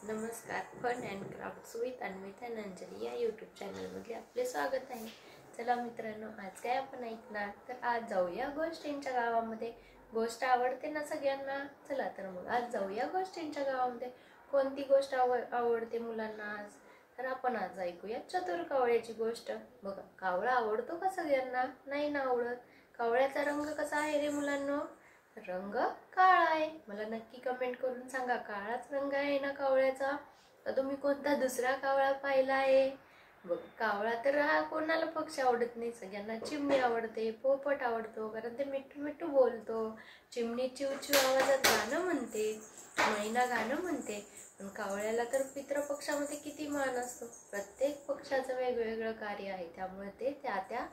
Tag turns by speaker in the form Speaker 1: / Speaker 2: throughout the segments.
Speaker 1: नमस्कार. Fun and crafts with Anvita Dhananjay या YouTube चॅनलमध्ये आपले स्वागत आहे. चला मित्रांनो, आज काय आपण ऐकणार तर आज जाऊया गोष्टींच्या गावामध्ये. गोष्ट आवडते ना सगळ्यांना? चला तर मग आज जाऊया गोष्टींच्या गावामध्ये. कोणती गोष्ट आवडते मुलांना आज? तर आपण आज ऐकूया चतुर कावळ्याची गोष्ट. बघा, कावळा आवडतो का सगळ्यांना? नाही ना आवडत. कावळ्याचा रंग कसा आहे रे मुलांनो? रंग काळा आहे. मला नक्की कमेंट करून सांगा, काळाच रंग आहे ना कावळ्याचा? तर तुम्ही कोणता दुसरा कावळा पाहिला आहे? बघ, कावळा तर हा कोणाला पक्षी आवडत नाही. सगळ्यांना चिमणी आवडते, पोपट आवडतो, कारण ते मिठू मिठू बोलतो. चिमणी चिवचिव आवाजात गाणं म्हणते, मैना गाणं म्हणते. पण कावळ्याला तर पितृपक्षामध्ये किती मान असतो. प्रत्येक पक्षाचं वेगवेगळं कार्य आहे, त्यामुळे ते त्या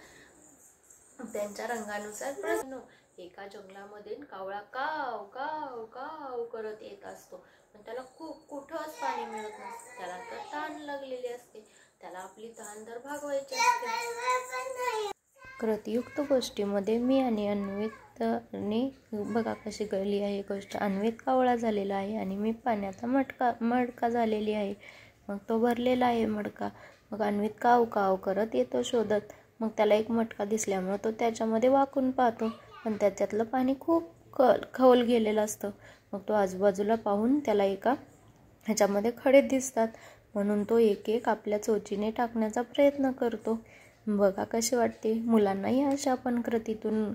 Speaker 1: त्यांच्या रंगानुसार एका जंगलामध्ये कावळा काव काव काव करत येत असतो. पण त्याला खूप कुठंच पाणी मिळत नसते. त्याला तर तहान लागलेली असते. त्याला आपली तहान तर भागवायची असते. कृतीयुक्त गोष्टीमध्ये मी आणि अन्वितने बघा कशी गळली आहे गोष्ट. अन्वित कावळा झालेला आहे आणि मी पाण्याचा मडका झालेली आहे. मग तो भरलेला आहे मडका. मग अन्वित काव काव करत येतो शोधत. मग त्याला एक मटका दिसल्यामुळे तो त्याच्यामध्ये वाकून पाहतो, पण त्याच्यातलं पाणी खूप खोल गेलेलं असतं. मग तो आजूबाजूला पाहून त्याला एका ह्याच्यामध्ये खडे दिसतात, म्हणून तो एक एक आपल्या चोचीने टाकण्याचा प्रयत्न करतो. बघा कशी वाटते. मुलांनाही अशा आपण कृतीतून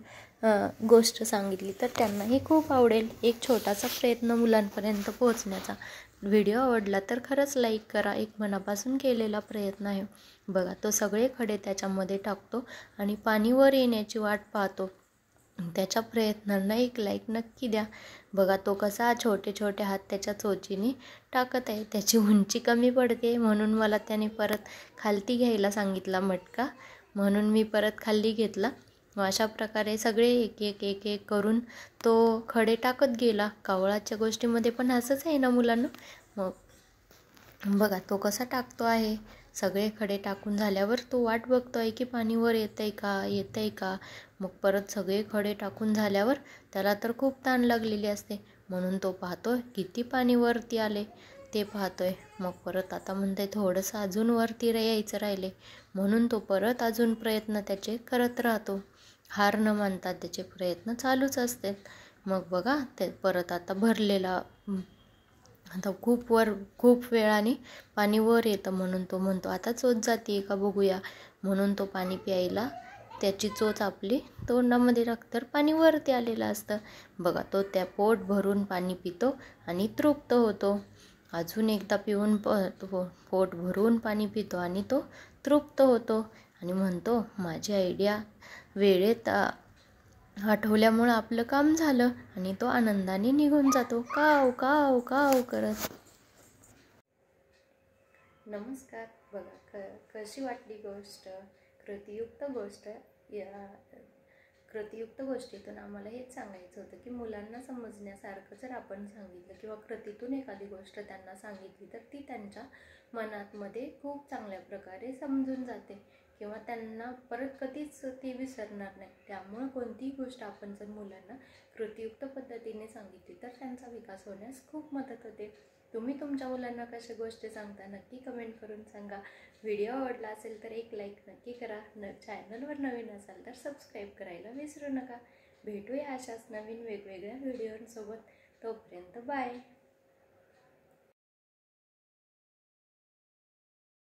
Speaker 1: गोष्ट सांगितली तर त्यांनाही खूप आवडेल. एक छोटासा प्रयत्न मुलांपर्यंत पोहोचण्याचा. व्हिडिओ आवडला तर खरंच लाईक करा. एक मनापासून केलेला प्रयत्न आहे. बघा, तो सगळे खडे त्याच्यामध्ये टाकतो आणि पाणी वर येण्याची वाट पाहतो. त्याच्या प्रयत्नांना एक लाईक नक्की द्या. बघा, तो कसा छोटे छोटे हात त्याच्या चोचीने टाकत आहे. त्याची उंची कमी पडते, म्हणून मला त्याने परत खालती घ्यायला सांगितला मटका, म्हणून मी परत खाली घेतला. अशा प्रकारे सगळे एक एक एक एक करून तो खडे टाकत गेला. कावळाच्या गोष्टीमध्ये पण असंच आहे ना मुलांना? मग बघा, तो कसा टाकतो आहे. सगळे खडे टाकून झाल्यावर तो वाट बघतो आहे की पाणी वर येतंय का. मग परत सगळे खडे टाकून झाल्यावर त्याला तर खूप तहान लागलेली असते, म्हणून तो पाहतोय किती पाणी वरती आले ते पाहतोय. मग परत आता म्हणते थोडंसं अजून वरती यायचं राहिले, म्हणून तो परत अजून प्रयत्न त्याचे करत राहतो. हार न मानता त्याचे प्रयत्न चालूच असतात. मग बघा, ते परत आता भरलेला आता खूप वेळाने पाणी वर येतं, म्हणून तो म्हणतो आता चोच जाते का बघूया. म्हणून तो पाणी प्यायला त्याची चोच आपली तोंडामध्ये टाकतो, तर पाणी वरती आलेलं असतं. बघा, तो त्या पोट भरून पाणी पितो आणि तृप्त होतो. अजून एकदा पिऊन पोट भरून पाणी पितो आणि तो तृप्त होतो आणि म्हणतो माझी आयडिया वेळेत आठवल्यामुळं आपलं काम झालं, आणि तो आनंदाने निघून जातो काव काव काव करत. नमस्कार. बघा कशी वाटली गोष्ट. कृतीयुक्त गोष्ट. या कृतीयुक्त गोष्टीतून आम्हाला हेच सांगायचं होतं की मुलांना समजण्यासारखं जर आपण सांगितलं किंवा कृतीतून एखादी गोष्ट त्यांना सांगितली तर ती त्यांच्या मनातमध्ये खूप चांगल्या प्रकारे समजून जाते किंवा त्यांना परत कधीच ती विसरणार नाही. त्यामुळे कोणतीही गोष्ट आपण जर मुलांना कृतीयुक्त पद्धतीने सांगितली तर त्यांचा विकास होण्यास खूप मदत होते. तुम्ही तुमच्या मुलांना कशा गोष्टी सांगता नक्की कमेंट करून सांगा. व्हिडिओ आवडला असेल तर एक लाईक नक्की करा. चॅनलवर नवीन असाल तर सबस्क्राईब करायला विसरू नका. भेटूया अशाच नवीन वेगवेगळ्या व्हिडिओंसोबत. तोपर्यंत बाय.